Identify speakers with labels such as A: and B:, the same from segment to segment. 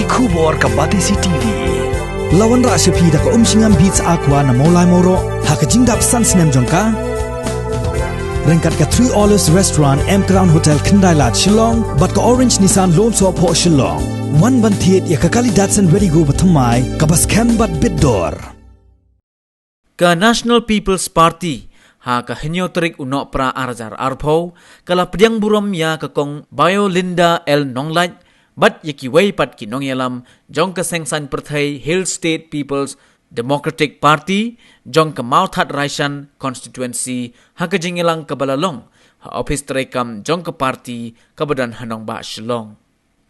A: Kubor ka Batisi TV. Lawan ra sepi da ka umsingam beats aqua na molai moro ha ka jingdap sunsnem jongka. Rengkat ka 3 Olives Restaurant M Crown Hotel Kendai Lat Shillong bat ka Orange Nissan Lone So Po Shillong. Wan ban thiet ya ka kali Datsun Ready Go bathamai ka bas kem bat bidor.
B: Ka National People's Party ha ka henyoterik unok pra arjar arpo kala pediang buram ya ka kong Biolinda L Nonglaj bat yaki wei pat ki nong yalam jong ka sengsan perthai Hill State People's Democratic Party jong ka Mauthat Raishan constituency ha ka jingilang ka balalong ha office terekam jong ka party ka badan hanong ba Shillong.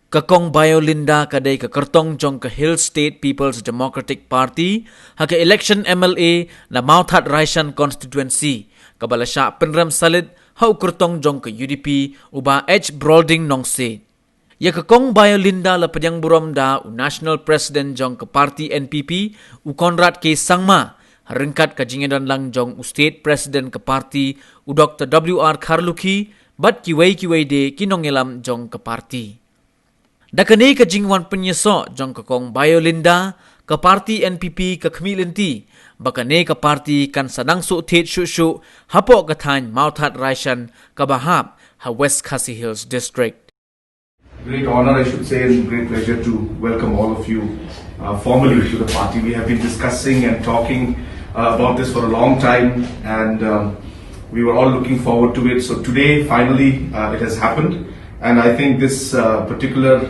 B: Kakong Biolinda kadai ka kertong jong ka Hill State People's Democratic Party ha ka election MLA na Mauthat Raishan constituency kabala sya penram salid ha kertong jong ka UDP uba H Broading Nongse. Ya kakong Biolinda la pedyang buram da u National President jong ka party NPP u Conrad K Sangma rengkat ka jingedan lang jong u State President ka party u Dr. W.R. Kharlukhi bat kiwei de kinongelam jong ka party. Dakani ka jingwan penyeso jong kakong Biolinda ka party NPP ka kemilinti bakane ka party kan sadang su thet shu hapo ka than Mauthat Raishan ka bahap ha West Khasi Hills district.
C: Great honor, I should say, and great pleasure to welcome all of you formally to the party. We have been discussing and talking about this for a long time, and we were all looking forward to it. So today, finally, it has happened. And I think this particular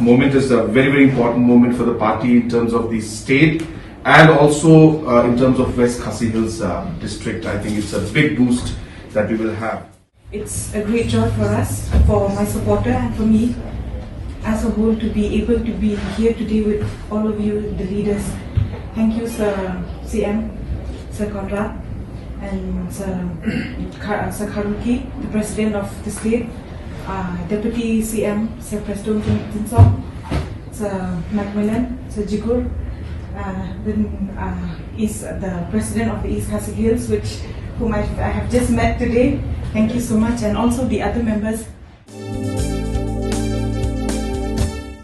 C: moment is a very, very important moment for the party in terms of the state and also in terms of West Khasi Hills district. I think it's a big boost that we will have.
D: It's a great joy for us, for my supporter and for me as a whole to be able to be here today with all of you, the leaders. Thank you, Sir CM, Sir Conrad, and Sir Kharlukhi, the President of the state. Deputy CM, Sir Preston Tinsong, Sir Macmillan, Sir Jigur, is the President of the East Khasi Hills, whom I have just met today. Thank you so much, and also the other members